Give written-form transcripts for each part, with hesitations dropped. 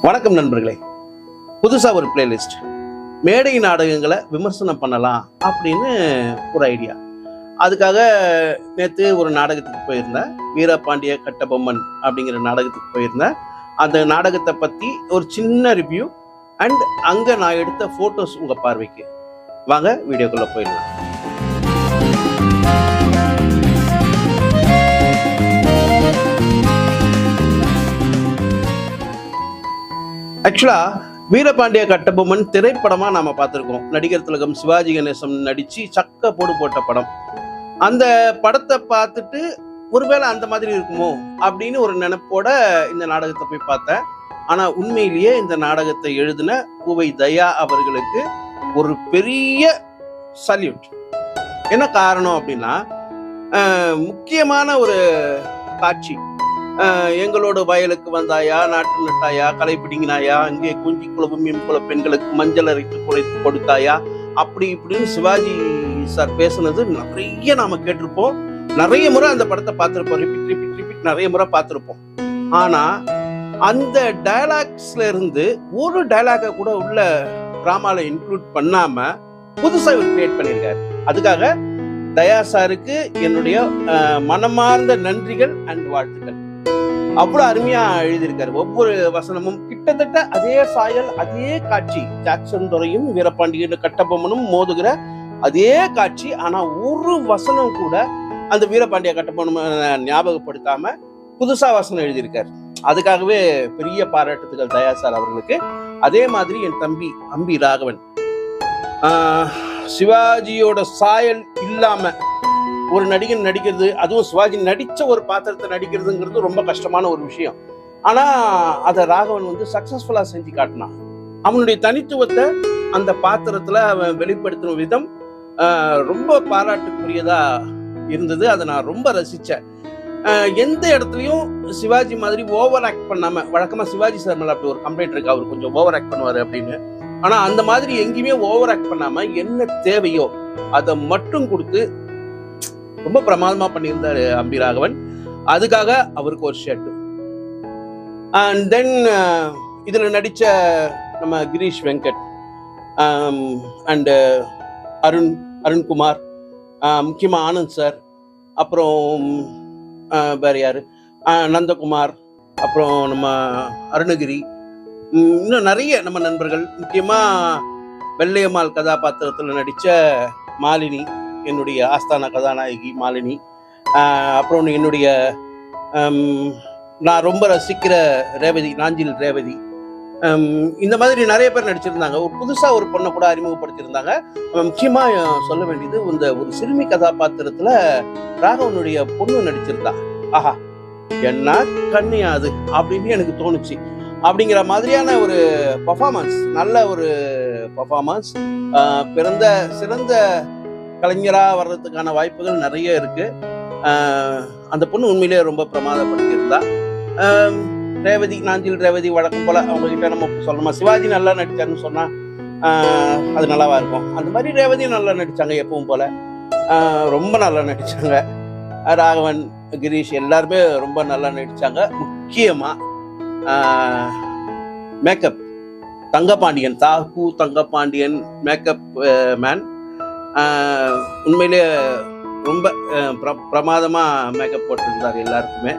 வணக்கம் நண்பர்களே. புதுசா ஒரு பிளேலிஸ்ட் மேடை நாடகங்களை விமர்சனம் பண்ணலாம் அப்படின்னு ஒரு ஐடியா. அதுக்காக நேற்று ஒரு நாடகத்துக்கு போயிருந்தேன். வீரபாண்டிய கட்டபொம்மன் அப்படிங்கிற நாடகத்துக்கு போயிருந்தேன். அந்த நாடகத்தை பத்தி ஒரு சின்ன ரிவ்யூ அண்ட் அங்க நான் எடுத்த போட்டோஸ் உங்க பார்வைக்கு. வாங்க வீடியோக்குள்ள போயிடலாம். ஆக்சுவலா வீரபாண்டிய கட்டபொம்மன் திரைப்படமா நாம பார்த்திருக்கோம். நடிகர் திலகம் சிவாஜி கணேசன் நடிச்சு சக்க போட்ட படம். அந்த படத்தை பார்த்துட்டு ஒருவேளை அந்த மாதிரி இருக்குமோ அப்படின்னு ஒரு நினைப்போட இந்த நாடகத்தை போய் பார்த்தேன். ஆனா உண்மையிலேயே இந்த நாடகத்தை எழுதின பூவை தயா அவர்களுக்கு ஒரு பெரிய சல்யூட். என்ன காரணம் அப்படின்னா, முக்கியமான ஒரு காட்சி, எங்களோட வயலுக்கு வந்தாயா, நாட்டு நட்டாயா, களை பிடிங்கினாயா, இங்கே குஞ்சி குளவும் மீன்குள பெண்களுக்கு மஞ்சள் அரைத்து கொடுத்தாயா, அப்படி இப்படின்னு சிவாஜி சார் பேசுனது நிறைய நாம கேட்டிருப்போம். நிறைய முறை அந்த படத்தை பார்த்திருப்போம். ரிப்பீட் நிறைய முறை பார்த்திருப்போம். ஆனா அந்த டயலாக்ஸ்ல இருந்து ஒரு டயலாக கூட உள்ள டிராமால இன்க்ளூட் பண்ணாம புதுசா இவர் கிரியேட் பண்ணியிருக்காரு. அதுக்காக தயா சாருக்கு என்னுடைய மனமார்ந்த நன்றிகள் அண்ட் வாழ்த்துக்கள். அவ்வளவு அருமையா எழுதியிருக்காரு. ஒவ்வொரு வசனமும் கிட்டத்தட்ட அதே சாயல், அதே காட்சி. ஜாக்சன் துரையும் வீரபாண்டியன் கட்டபொம்மனும் மோதுகிற அதே காட்சி. ஆனா ஒரு வசனம் கூட அந்த வீரபாண்டிய கட்டபொம்மன் ஞாபகப்படுத்தாம புதுசா வசனம் எழுதியிருக்காரு. அதுக்காகவே பெரிய பாராட்டுகள் தயா சார் அவர்களுக்கு. அதே மாதிரி என் தம்பி அம்பி ராகவன், சிவாஜியோட சாயல் இல்லாம ஒரு நடிகன் நடிக்கிறது, அதுவும் சிவாஜி நடிச்ச ஒரு பாத்திரத்தை நடிக்கிறதுங்கிறது ரொம்ப கஷ்டமான ஒரு விஷயம். ஆனா அதை ராகவன் சக்சஸ்ஃபுல்லா செஞ்சு காட்டினான். அவனுடைய தனித்துவத்தை அந்த பாத்திரத்துல அவன் வெளிப்படுத்தின விதம் ரொம்ப பாராட்டுக்குரியதா இருந்தது. அதை நான் ரொம்ப ரசிச்சேன். எந்த இடத்துலையும் சிவாஜி மாதிரி ஓவர் ஆக்ட் பண்ணாம, வழக்கமா சிவாஜி சார் மேல அப்படி ஒரு கம்ப்ளைண்ட் இருக்கு, அவர் கொஞ்சம் ஓவர் ஆக்ட் பண்ணுவாரு அப்படின்னு. ஆனா அந்த மாதிரி எங்கேயுமே ஓவர் ஆக்ட் பண்ணாம என்ன தேவையோ அதை மட்டும் கொடுத்து ரொம்ப பிரமாதமா பண்ணியிருந்தாரு அம்பி ராகவன். அதுக்காக அவருக்கு ஒரு ஷர்ட். அண்ட் தென் இதுல நடிச்ச நம்ம கிரீஷ் வெங்கட் அண்ட் அருண்குமார், முக்கியமா ஆனந்த் சார், அப்புறம் வேற யாரு, நந்தகுமார், அப்புறம் நம்ம அருணகிரி, இன்னும் நிறைய நம்ம நண்பர்கள். முக்கியமா வெள்ளையம்மாள் கதாபாத்திரத்தில் நடிச்ச மாலினி, என்னுடைய ஆஸ்தான கதாநாயகி மாலினி, அப்புறம் என்னுடைய நான் ரொம்ப ரசிக்கிற ரேவதி, நாஞ்சில் ரேவதி, இந்த மாதிரி நிறைய பேர் நடிச்சிருந்தாங்க. ஒரு புதுசா ஒரு பொண்ணை கூட அறிமுகப்படுத்தியிருந்தாங்க. முக்கியமா சொல்ல வேண்டியது, இந்த ஒரு சிறுமி கதாபாத்திரத்துல ராகவனுடைய பொண்ணு நடிச்சிருந்தா. ஆஹா, என்ன கண்ணியாது அப்படின்னு எனக்கு தோணுச்சு. அப்படிங்கிற மாதிரியான ஒரு பர்ஃபார்மன்ஸ், நல்ல ஒரு பர்ஃபார்மன்ஸ். பிறந்த சிறந்த கலைஞரா வர்றதுக்கான வாய்ப்புகள் நிறைய இருக்கு. அந்த பொண்ணு உண்மையிலேயே ரொம்ப பிரமாதப்படுத்தியிருந்தா. ரேவதி, நாஞ்சில் ரேவதி, வழக்கம் போல அவங்க கிட்ட நம்ம சொல்லணுமா, சிவாஜி நல்லா நடிச்சாருன்னு சொன்னா அது நல்லாவா இருக்கும். அந்த மாதிரி ரேவதியும் நல்லா நடிச்சாங்க, எப்பவும் போல ரொம்ப நல்லா நடிச்சாங்க. ராகவன், கிரீஷ் எல்லாருமே ரொம்ப நல்லா நடிச்சாங்க. முக்கியமா மேக்கப் தங்கபாண்டியன், தாகு தங்கபாண்டியன் மேக்கப் மேன் உண்மையிலே ரொம்ப பிரமாதமா மேக்கப் போட்டிருந்தார் எல்லாருக்குமே.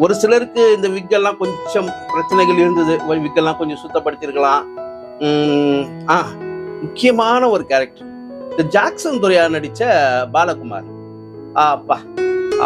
ஒரு சிலருக்கு இந்த விக்கெல்லாம் கொஞ்சம் பிரச்சனைகள் இருந்தது, விக்கெல்லாம் கொஞ்சம் சுத்தப்படுத்திருக்கலாம். முக்கியமான ஒரு கேரக்டர் இந்த ஜாக்சன் துரையா நடிச்ச பாலகுமார், அப்பா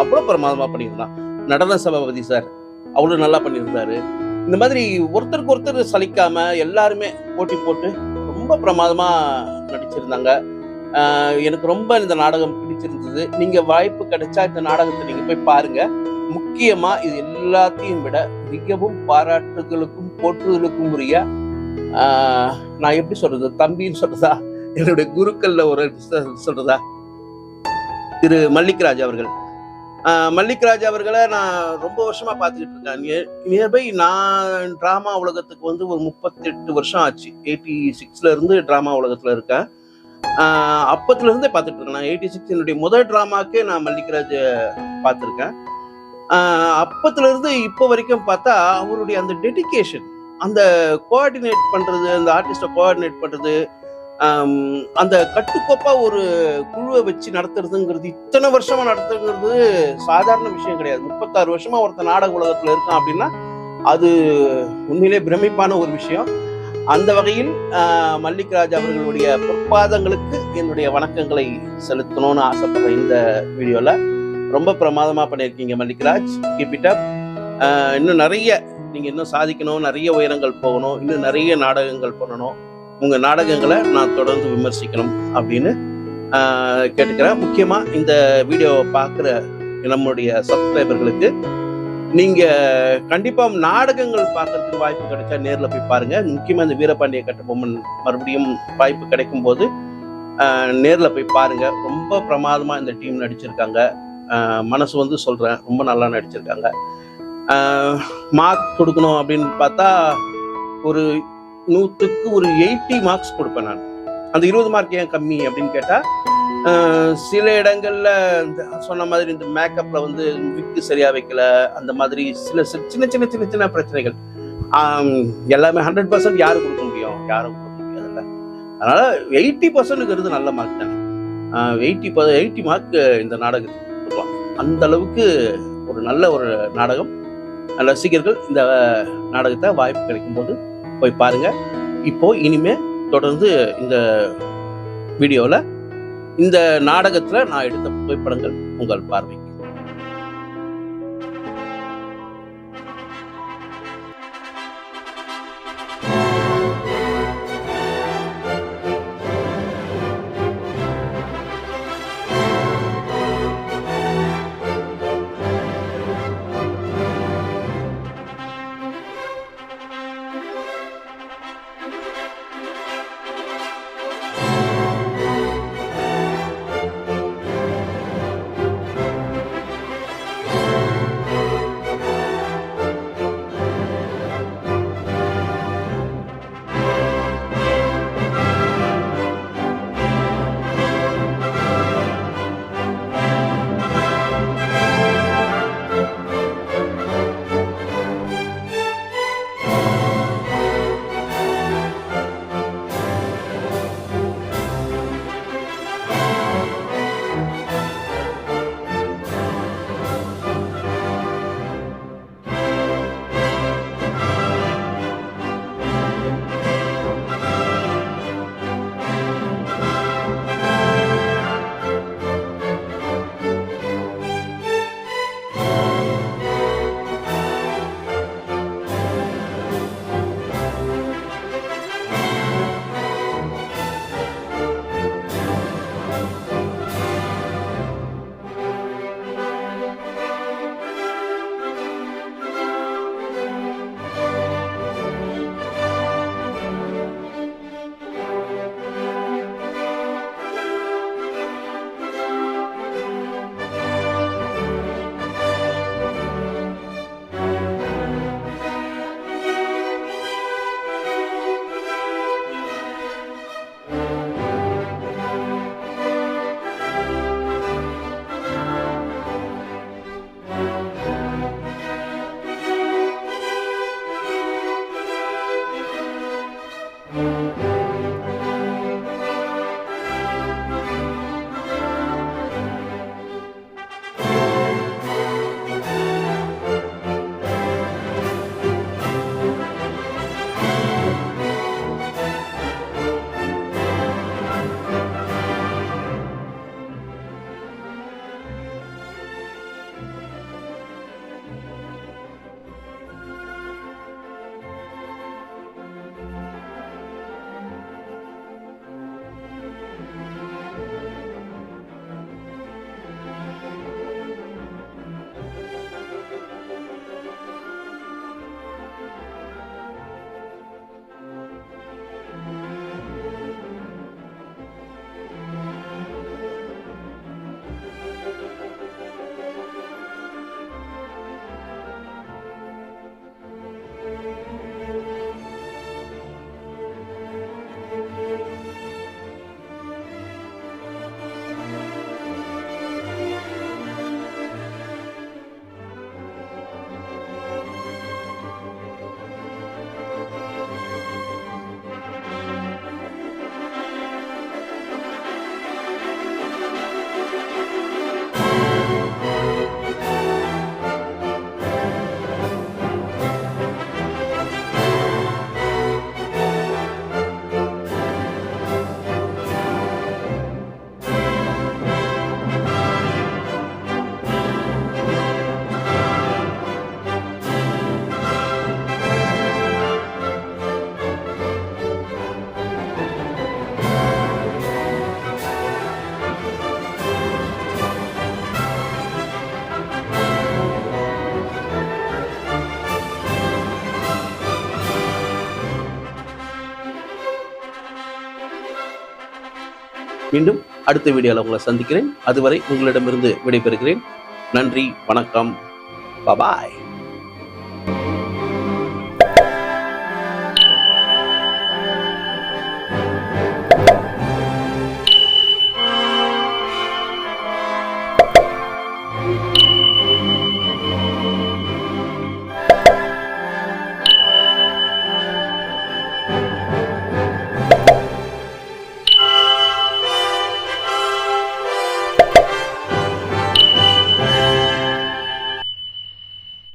அவ்வளவு பிரமாதமா பண்ணியிருந்தான். நடன சபாபதி சார் அவ்வளவு நல்லா பண்ணியிருந்தாரு. இந்த மாதிரி ஒருத்தருக்கு ஒருத்தர் சலிக்காம எல்லாருமே போட்டி போட்டு ரொம்ப பிரமாதமா நடிச்சிருந்தாங்க. எனக்கு ரொம்ப இந்த நாடகம் பிடிச்சிருந்தது. நீங்க வாய்ப்பு கிடைச்சா இந்த நாடகத்தை நீங்க போய் பாருங்க. முக்கியமா இது எல்லாத்தையும் விட மிகவும் பாராட்டுகளுக்கும் போற்றுதலுக்கும் உரிய, நான் எப்படி சொல்றது, தம்பின்னு சொல்றதா, என்னுடைய குருக்கள்ல ஒரு சொல்றதா, திரு மல்லிக்ராஜ் அவர்கள். மல்லிக்ராஜ் அவர்களை நான் ரொம்ப வருஷமா பார்த்துக்கிட்டு இருக்கேன். நியர்பை நான் டிராமா உலகத்துக்கு ஒரு 38 வருஷம் ஆச்சு. 86ல இருந்து டிராமா உலகத்துல இருக்கேன். அப்பத்துல இருந்தே பார்த்துட்டு இருக்கேன். நான் 86 என்னுடைய முதல் டிராமாக்கே நான் மல்லிக்ராஜ் பார்த்துருக்கேன். அப்பத்துல இருந்து இப்போ வரைக்கும் பார்த்தா அவருடைய அந்த டெடிகேஷன், அந்த கோஆர்டினேட் பண்றது, அந்த ஆர்டிஸ்டை கோஆர்டினேட் பண்றது, அந்த கட்டுக்கோப்பா ஒரு குழுவை வச்சு நடத்துறதுங்கிறது, இத்தனை வருஷமா நடத்துங்கிறது சாதாரண விஷயம் கிடையாது. 36 வருஷமா ஒருத்தர் நாடக உலகத்துல இருக்கான் அப்படின்னா அது உண்மையிலே பிரமிப்பான ஒரு விஷயம். அந்த வகையில் மல்லிக்ராஜ் அவர்களுடைய பொற்பாதங்களுக்கு என்னுடைய வணக்கங்களை செலுத்தணும்னு ஆசைப்படுறேன். இந்த வீடியோல ரொம்ப பிரமாதமா பண்ணியிருக்கீங்க மல்லிக்ராஜ், கீப் இட் அப். இன்னும் நிறைய நீங்க இன்னும் சாதிக்கணும், நிறைய உயரங்கள் போகணும், இன்னும் நிறைய நாடகங்கள் பண்ணணும், உங்க நாடகங்களை நான் தொடர்ந்து விமர்சிக்கணும் அப்படின்னு கேட்டுக்கிறேன். முக்கியமா இந்த வீடியோவை பார்க்குற நம்முடைய சப்ஸ்கிரைபர்களுக்கு நீங்க கண்டிப்பா நாடகங்கள் பார்க்கறதுக்கு வாய்ப்பு கிடைச்சா நேர்ல போய் பாருங்க. முக்கியமா இந்த வீரபாண்டிய கட்டபொம்மன் மறுபடியும் வாய்ப்பு கிடைக்கும் போது நேர்ல போய் பாருங்க. ரொம்ப பிரமாதமா இந்த டீம் நடிச்சிருக்காங்க. மனசு வந்து சொல்றேன், ரொம்ப நல்லா நடிச்சிருக்காங்க. மார்க் கொடுக்கணும் அப்படின்னு பார்த்தா ஒரு 100க்கு ஒரு 80 மார்க்ஸ் கொடுப்பேன் நான். அந்த 20 மார்க் ஏன் கம்மி அப்படின்னு கேட்டா, சில இடங்கள்ல சொன்ன மாதிரி இந்த மேக்கப்ல வந்து விக்கு சரியா வைக்கல, அந்த மாதிரி சில சின்ன சின்ன சின்ன சின்ன பிரச்சனைகள். எல்லாமே 100% யாரும் கொடுக்க முடியும்? யாரும் கொடுக்க முடியாதுல்ல. அதனால 80%ங்கிறது நல்ல மார்க் தானே. 80 மார்க் இந்த நாடகத்துக்கு கொடுக்கலாம். அந்த அளவுக்கு ஒரு நல்ல ஒரு நாடகம். ரசிகர்கள் இந்த நாடகத்தை வாய்ப்பு கிடைக்கும் போது போய் பாருங்க. இப்போ இனிமே தொடர்ந்து இந்த வீடியோல இந்த நாடகத்துல நான் எடுத்த புகைப்படங்கள் உங்கள் பார்வைக்கு. மீண்டும் அடுத்த வீடியோவில் உங்களை சந்திக்கிறேன். அதுவரை உங்களிடமிருந்து விடைபெறுகிறேன். நன்றி, வணக்கம், பாய்.